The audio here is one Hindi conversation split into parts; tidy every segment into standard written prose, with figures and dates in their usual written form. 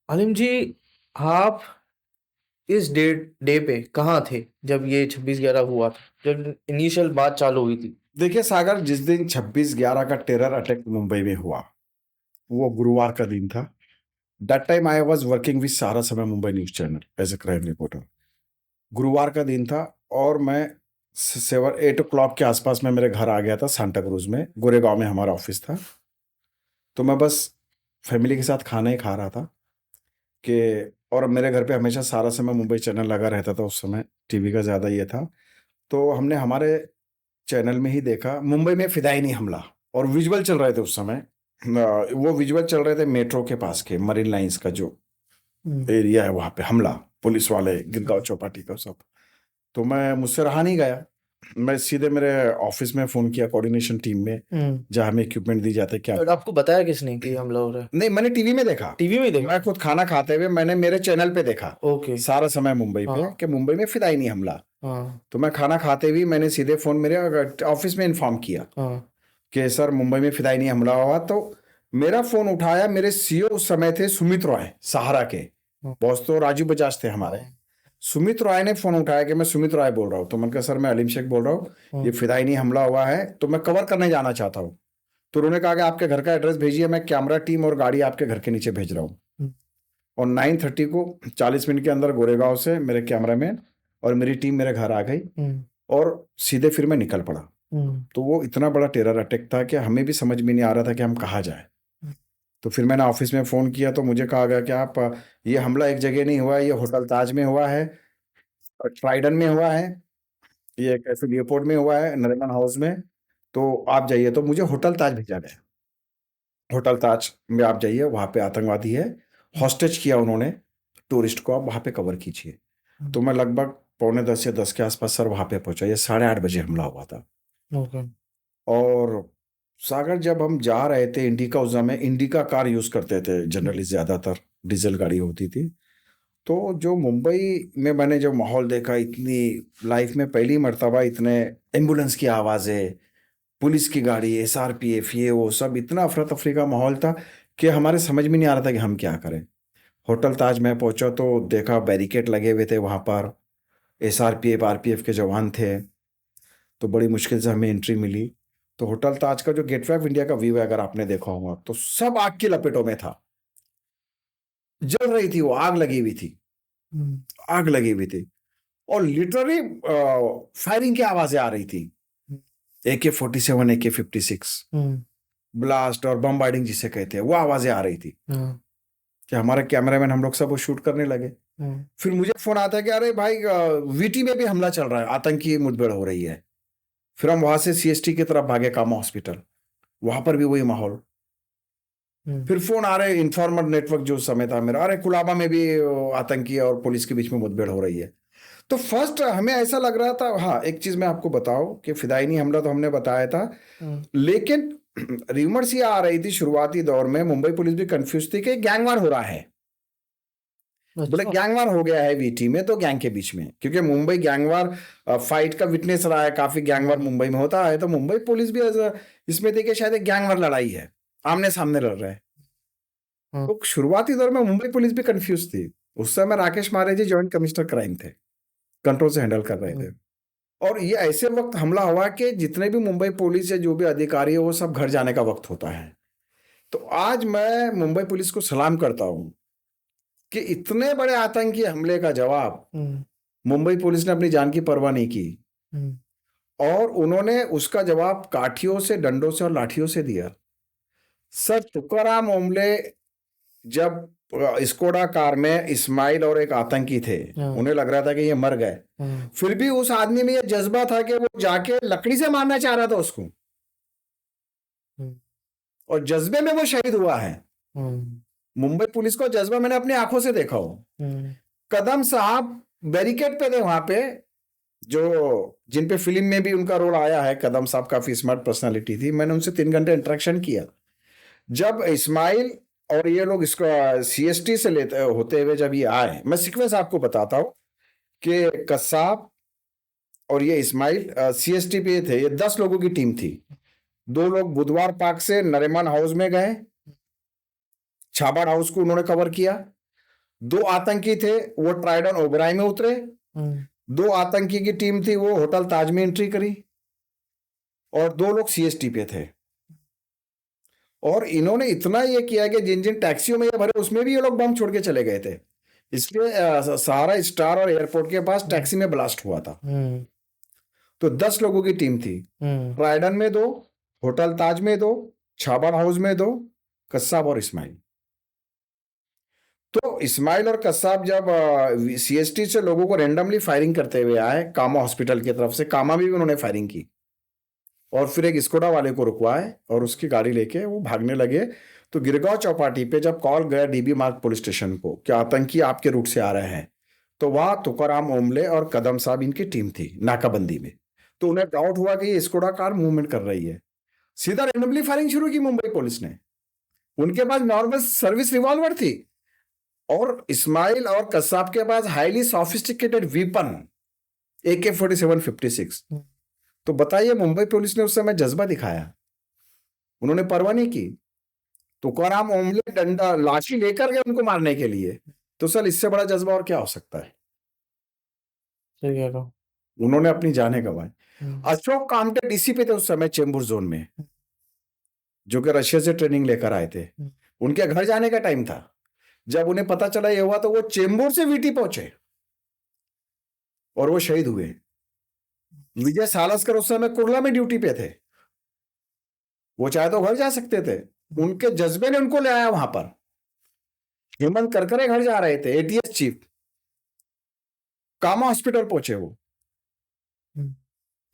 आलिम जी, आप इस डे पे कहाँ थे जब ये 26/11 हुआ था, जब इनिशियल बात चालू हुई थी? देखिए सागर, जिस दिन 26/11 का टेरर अटैक मुंबई में हुआ, वो गुरुवार का दिन था। That time I was working with Sahara Samay Mumbai news channel as a crime reporter. गुरुवार का दिन था और मैं 8 o'clock के आसपास में मेरे घर आ गया था। सांता क्रूज में, गोरेगांव में हमारा ऑफिस था। तो मैं बस फैमिली के साथ खाना ही खा रहा था कि, और मेरे घर पे हमेशा सारा समय मुंबई चैनल लगा रहता था। उस समय टीवी का ज़्यादा ये था। तो हमने हमारे चैनल में ही देखा मुंबई में फिदायिनी हमला, और विजुअल चल रहे थे उस समय। वो विजुअल चल रहे थे मेट्रो के पास के मरीन लाइंस का जो एरिया है, वहाँ पे हमला, पुलिस वाले गिरगांव चौपाटी का सब। तो मैं, मुझसे रहा नहीं गया। मैं सीधे मेरे ऑफिस में फ़ोन किया, कोऑर्डिनेशन टीम में, जहाँ हमें इक्विपमेंट दी जाते हैं क्या। और आपको बताया किसने कि हमला हो रहा है? नहीं, मैंने टीवी में देखा। टीवी में देखा? मैं खुद खाना खाते हुए मैंने मेरे चैनल पे देखा, ओके। सारा समय मुंबई पे, हाँ। कि मुंबई में फिदायिनी हमला। हाँ। तो मैं खाना खाते हुए मैंने सीधे फ़ोन मेरे ऑफिस में इन्फॉर्म किया हाँ। कि सर मुंबई में फिदायिनी हमला हुआ। तो मेरा फ़ोन उठाया, मेरे सीईओ उस समय थे सुमित रॉय, सहारा के। हाँ। बॉस तो राजीव बजाज थे हमारे। हाँ। सुमित रॉय ने फ़ोन उठाया कि मैं सुमित रॉय बोल रहा हूँ। तो मैंने कहा सर, मैं अलीम शेख बोल रहा हूँ, ये हाँ। फिदायिनी हमला हुआ है, तो मैं कवर करने जाना चाहता हूँ। तो उन्होंने कहा कि आपके घर का एड्रेस भेजिए, मैं कैमरा टीम और गाड़ी आपके घर के नीचे भेज रहा हूँ। हम्म। और 9:30 को 40 मिनट के अंदर गोरेगांव से मेरे कैमरामैन और मेरी टीम मेरे घर आ गई, हम्म। और सीधे फिर मैं निकल पड़ा। हम्म। तो वो इतना बड़ा टेरर अटैक था कि हमें भी समझ में नहीं आ रहा था कि हम कहाँ जाएं। तो फिर मैंने ऑफिस में फ़ोन किया तो मुझे कहा गया कि आप, ये हमला एक जगह नहीं हुआ है, ये होटल ताज में हुआ है, ट्राइडन में हुआ है, ये कैफे लियोपोल्ड में हुआ है, नरीमन हाउस में। तो आप जाइए। तो मुझे होटल ताज भेजा गया। होटल ताज में आप जाइए, वहाँ पे आतंकवादी है, हॉस्टेज किया उन्होंने टूरिस्ट को, आप वहाँ पे कवर कीजिए। तो मैं लगभग पौने 10 या 10 के आसपास सर वहाँ पे पहुँचा। ये 8:30 बजे हमला हुआ था। ओके। और सागर, जब हम जा रहे थे इंडिका, उस समय इंडिका कार यूज़ करते थे जनरली, ज़्यादातर डीजल गाड़ी होती थी। तो जो मुंबई में मैंने जो माहौल देखा, इतनी लाइफ में पहली मर्तबा इतने एम्बुलेंस की आवाज़ें, पुलिस की गाड़ी, एसआरपीएफ, ये वो सब, इतना अफरा तफरी का माहौल था कि हमारे समझ में नहीं आ रहा था कि हम क्या करें। होटल ताज में पहुंचा तो देखा बैरिकेड लगे हुए थे वहाँ पर, एसआरपीएफ आरपीएफ के जवान थे। तो बड़ी मुश्किल से हमें एंट्री मिली। तो होटल ताज का जो गेटवे ऑफ इंडिया का व्यू है, अगर आपने देखा होगा, तो सब आग की लपेटों में था। जल रही थी वो, आग लगी हुई थी, हम्म। आग लगी हुई थी। और लिटरली फायरिंग की आवाजें आ रही थी, AK-47, AK-56, हम्म। ब्लास्ट और बम्बार्डिंग जिसे कहते हैं, वो आवाजें आ रही थी। हाँ। कि हमारे कैमरामैन, हम लोग सब वो शूट करने लगे। हाँ। फिर मुझे फोन आता है कि अरे भाई, वीटी में भी हमला चल रहा है, आतंकी मुठभेड़ हो रही है। फिर हम वहां से सीएसटी की तरफ भागे, कामा हॉस्पिटल, वहां पर भी वही माहौल। हम्म। फिर फोन आ रहे, इन्फॉर्मर नेटवर्क जो समय था मेरा, अरे कुलाबा में भी आतंकी और पुलिस के बीच में मुठभेड़ हो रही है। तो फर्स्ट हमें ऐसा लग रहा था। हाँ, एक चीज मैं आपको बताऊं कि फिदायिनी हमला तो हमने बताया था, हम्म। लेकिन र्यूमर्स ये आ रही थी शुरुआती दौर में, मुंबई पुलिस भी कंफ्यूज थी कि गैंगवार हो रहा है। बोले अच्छा। गैंगवार हो गया है वीटी में, तो गैंग के बीच में, क्योंकि मुंबई गैंगवार फाइट का विटनेस रहा है, काफी गैंगवार मुंबई में होता है। तो मुंबई पुलिस भी इसमें थी कि शायद एक गैंगवार लड़ाई है, आमने सामने लड़ रहे हैं। हाँ। तो शुरुआती दौर में मुंबई पुलिस भी कंफ्यूज थी। उस समय राकेश मारे जी जॉइंट कमिश्नर क्राइम थे, कंट्रोल से हैंडल कर रहे थे। और ये ऐसे वक्त हमला हुआ कि जितने भी मुंबई पुलिस या जो भी अधिकारी है, वो सब घर जाने का वक्त होता है। तो आज मैं मुंबई पुलिस को सलाम करता हूं कि इतने बड़े आतंकी हमले का जवाब हम्म। मुंबई पुलिस ने अपनी जान की परवाह नहीं की, हम्म। और उन्होंने उसका जवाब काठियों से, डंडों से और लाठियों से दिया। सर, तुकाराम ओमले, जब स्कोडा कार में इस्माइल और एक आतंकी थे, हाँ। उन्हें लग रहा था कि ये मर गए, हाँ। फिर भी उस आदमी में ये जज्बा था कि वो जाके लकड़ी से मारना चाह रहा था उसको, हम्म। और जज्बे में वो शहीद हुआ है। हम्म। मुंबई पुलिस को जज्बा मैंने अपनी आंखों से देखा हो। हम्म। कदम साहब बैरिकेड पे थे वहां पे, जो जिन पे फिल्म में भी उनका रोल आया है। कदम साहब काफी स्मार्ट पर्सनालिटी थी, मैंने उनसे 3 घंटे इंटरेक्शन किया। जब इस्माइल और ये लोग इसको सीएसटी से लेते होते हुए जब ये आए, मैं सीक्वेंस आपको बताता हूँ कि कसाब और ये इस्माइल सीएसटी पे थे। ये 10 लोगों की टीम थी। 2 लोग बुधवार पार्क से नरीमन हाउस में गए, छाबाड़ हाउस को उन्होंने कवर किया। 2 आतंकी थे, वो ट्राइडन ओबराय में उतरे। 2 आतंकी की टीम थी, वो होटल ताज में एंट्री करी, और 2 लोग सीएसटी पे थे। और इन्होंने इतना ये किया कि जिन जिन टैक्सियों में ये भरे उसमें भी ये लोग बम छोड़ के चले गए थे। इसलिए सहारा स्टार और एयरपोर्ट के पास टैक्सी में ब्लास्ट हुआ था। तो 10 लोगों की टीम थी, ट्राइडन में 2, होटल ताज में 2, छाबड़ हाउस में 2, कस्साब और इस्माइल। तो इस्माइल और कस्साब जब सीएसटी से लोगों को रैंडमली फायरिंग करते हुए आए, कामा हॉस्पिटल की तरफ से, कामा भी उन्होंने फायरिंग की, और फिर एक स्कोडा वाले को रुकवाए और उसकी गाड़ी लेके वो भागने लगे। तो गिरगांव चौपाटी पे जब कॉल गया डीबी मार्ग पुलिस स्टेशन को कि आतंकी आपके रूट से आ रहे हैं, तो वहां तुकाराम ओमले और कदम साहब इनकी टीम थी नाकाबंदी में। तो उन्हें डाउट हुआ कि ये स्कोडा कार मूवमेंट कर रही है, सीधा रैंडमली फायरिंग शुरू की मुंबई पुलिस ने। उनके पास नॉर्मल सर्विस रिवॉल्वर थी, और इस्माइल और कसाब के पास हाईली सोफिस्टिकेटेड वीपन AK-47 56। तो बताइए मुंबई पुलिस ने उस समय जज्बा दिखाया, उन्होंने परवाह नहीं की। तुकाराम ओमले डंडा लाठी लेकर गए उनको मारने के लिए, तो सर इससे बड़ा जज्बा और क्या हो सकता है। सही कह रहा हूँ। उन्होंने अपनी जानें गंवाई। अशोक कामटे डीसीपी थे उस समय चेंबूर जोन में, जो कि रशिया से ट्रेनिंग लेकर आए थे। उनके घर जाने का टाइम था, जब उन्हें पता चला ये हुआ तो वो चेंबूर से वीटी पहुंचे और वो शहीद हुए। विजय सालस्कर उस समय कुर्ला में ड्यूटी पे थे, वो चाहे तो घर जा सकते थे, उनके जज्बे ने उनको ले आया वहां पर। हेमंत करकरे घर जा रहे थे, एटीएस चीफ, कामा हॉस्पिटल पहुंचे वो।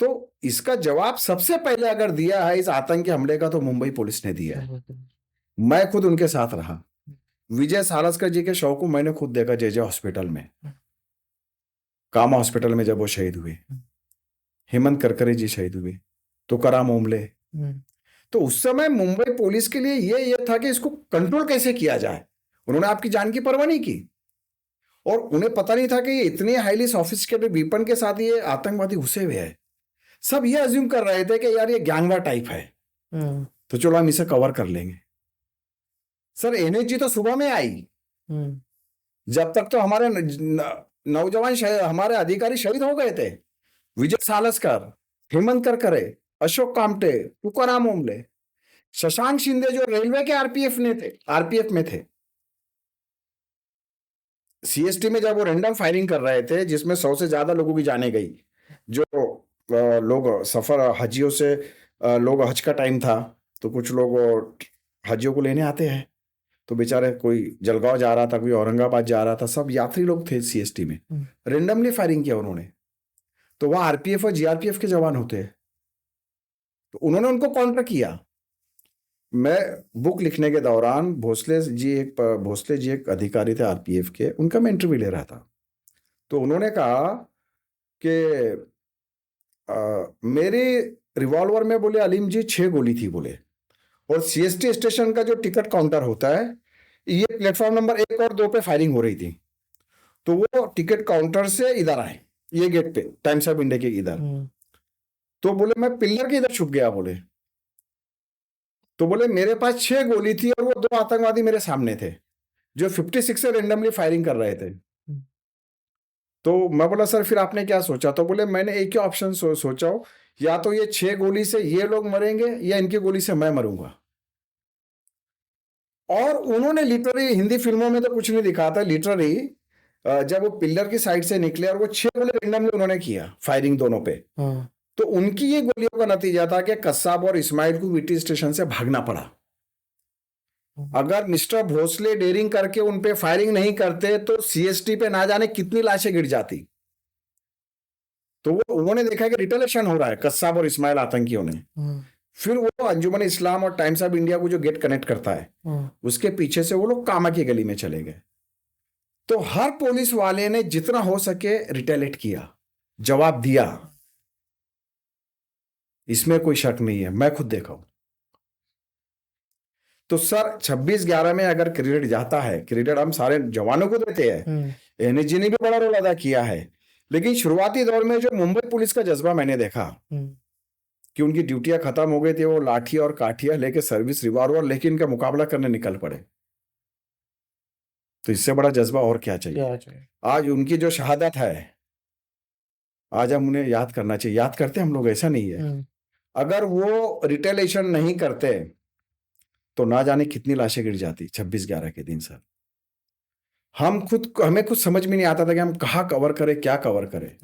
तो इसका जवाब सबसे पहले अगर दिया है इस आतंकी हमले का, तो मुंबई पुलिस ने दिया है। मैं खुद उनके साथ रहा, विजय सालस्कर जी के शव को मैंने खुद देखा जे हॉस्पिटल में, कामा हॉस्पिटल में जब वो शहीद हुए। हेमंत करकरे जी शहीद हुए, तुकाराम ओमले। तो उस समय मुंबई पुलिस के लिए ये था कि इसको कंट्रोल कैसे किया जाए। उन्होंने आपकी जान की परवाह नहीं की, और उन्हें पता नहीं था कि ये इतने हाईली सोफिस्टिकेटेड वीपन के साथ ये आतंकवादी घुसे हुए हैं। सब ये अज्यूम कर रहे थे कि यार ये गैंगवार टाइप है, तो चलो हम इसे कवर कर लेंगे। सर एनएसजी तो सुबह में आई, जब तक तो हमारे नौजवान हमारे अधिकारी शहीद हो गए थे। विजय सालस्कर, हेमंत करकरे, अशोक कामटे, तुकाराम ओमले, शशांक शिंदे जो रेलवे के आरपीएफ में थे। सीएसटी में जब वो रैंडम फायरिंग कर रहे थे, जिसमें 100 से ज्यादा लोगों की जाने गई, जो लोग सफर हजियों से, लोग हज का टाइम था, तो कुछ लोग हजियों को लेने आते हैं, तो बेचारे कोई जलगांव जा रहा था, कोई औरंगाबाद जा रहा था, सब यात्री लोग थे सीएसटी में। रैंडमली फायरिंग किया उन्होंने, तो वहां आरपीएफ और जीआरपीएफ के जवान होते हैं, तो उन्होंने उनको काउंटर किया। मैं बुक लिखने के दौरान भोसले जी एक अधिकारी थे आरपीएफ के, उनका मैं इंटरव्यू ले रहा था। तो उन्होंने कहा कि मेरे रिवॉल्वर में, बोले अलीम जी, 6 गोली थी बोले, और सीएसटी स्टेशन का जो टिकट काउंटर होता है, ये प्लेटफॉर्म नंबर 1 और 2 पे फायरिंग हो रही थी। तो वो टिकट काउंटर से इधर आए, ये गेट पे, टाइम्स ऑफ इंडिया के इधर। तो बोले मैं पिल्लर के इधर छुप गया बोले। तो बोले मेरे पास 6 गोली थी, और वो 2 आतंकवादी मेरे सामने थे जो 56 से रेंडमली फायरिंग कर रहे थे। तो मैं बोला सर फिर आपने क्या सोचा। तो बोले मैंने एक ही ऑप्शन सोचा हो, या तो ये 6 गोली से ये लोग मरेंगे, या इनकी गोली से मैं मरूंगा। और उन्होंने लिटरली, हिंदी फिल्मों में तो कुछ नहीं दिखाता, लिटरली जब वो पिल्लर की साइड से निकले और वो 6 गोली रेंडमली उन्होंने किया फायरिंग दोनों पे, तो उनकी ये गोलियों का नतीजा था कि कस्साब और इस्माइल को वीटी स्टेशन से भागना पड़ा। अगर मिस्टर भोसले डेयरिंग करके उन पे फायरिंग नहीं करते, तो सीएसटी पे ना जाने कितनी लाशें गिर जाती। तो वो उन्होंने देखा कि रिटेलिएशन हो रहा है कस्साब और इस्माइल आतंकियों ने। फिर वो अंजुमन इस्लाम और टाइम्स ऑफ इंडिया को जो गेट कनेक्ट करता है, उसके पीछे से वो लोग कामा की गली में चले गए। तो हर पुलिस वाले ने जितना हो सके रिटेलिएट किया, जवाब दिया, इसमें कोई शक नहीं है, मैं खुद देखा हूं। तो सर 26/11 में अगर क्रेडिट जाता है, क्रेडिट हम सारे जवानों को देते हैं, एनएसजी ने भी बड़ा रोल अदा किया है, लेकिन शुरुआती दौर में जो मुंबई पुलिस का जज्बा मैंने देखा कि उनकी ड्यूटियां खत्म हो गई थी, वो लाठी और काठिया लेके सर्विस रिवॉल्वर लेके इनका मुकाबला करने निकल पड़े। तो इससे बड़ा जज्बा और क्या चाहिए। क्या चाहिए। आज उनकी जो शहादत है, आज हम उन्हें याद करना चाहिए। याद करते हम लोग, ऐसा नहीं है। अगर वो रिटेलिएशन नहीं करते तो ना जाने कितनी लाशें गिर जाती 26/11 के दिन सर। हमें कुछ समझ में नहीं आता था कि हम कहाँ कवर करें, क्या कवर करें।